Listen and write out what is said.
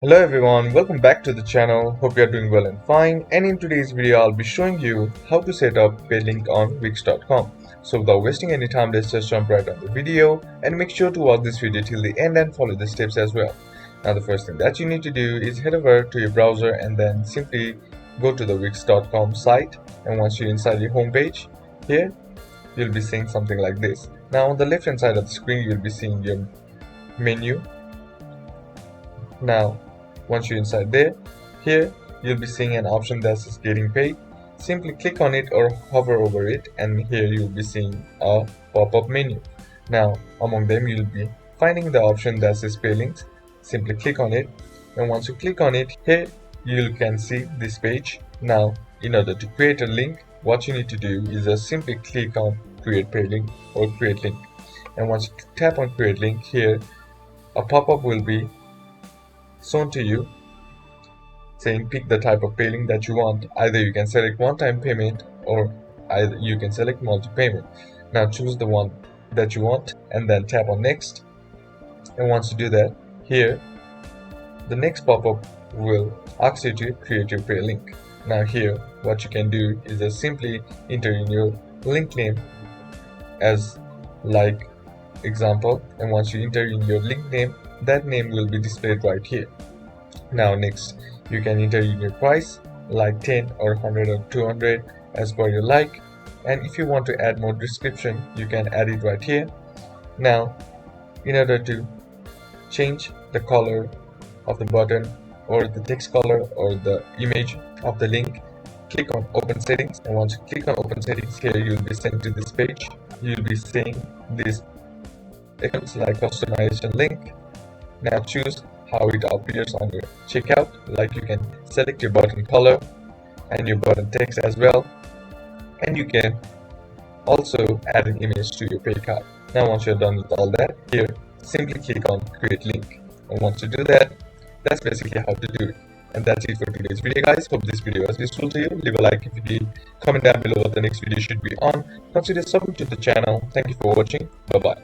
Hello everyone, welcome back to the channel. Hope you are doing well and fine. And in today's video, I'll be showing you how to set up a link on Wix.com. So without wasting any time, let's just jump right on the video and make sure to watch this video till the end and follow the steps as well. Now the first thing that you need to do is head over to your browser and then simply go to the Wix.com site. And once you're inside your home page, here you'll be seeing something like this. Now on the left hand side of the screen, you'll be seeing your menu. Now once you're inside there, here you'll be seeing an option that says getting paid. Simply click on it or hover over it, and here you'll be seeing a pop-up menu. Now among them you'll be finding the option that says pay links. Simply click on it, and once you click on it, here you can see this page. Now in order to create a link, what you need to do is just simply click on create pay link or create link, and once you tap on create link, here a pop-up will be shown to you saying pick the type of pay link that you want. Either you can select one-time payment or either you can select multi-payment. Now choose the one that you want and then tap on next, and once you do that, here the next pop-up will ask you to create your pay link. Now here what you can do is just simply enter in your link name as like example, and once you enter in your link name, that name will be displayed right here. Now next you can enter in your price like 10 or 100 or 200 as per your like, and if you want to add more description, you can add it right here. Now in order to change the color of the button or the text color or the image of the link, click on open settings, and once you click on open settings, here you'll be sent to this page. You'll be seeing this icons like customization link. Now choose how it appears on your checkout, like you can select your button color and your button text as well, and you can also add an image to your pay card. Now once you're done with all that, here simply click on create link, and once you do that, that's basically how to do it. And that's it for today's video, guys. Hope this video was useful to you. Leave a like if you did, comment down below what the next video should be on, consider subbing to the channel. Thank you for watching. Bye bye.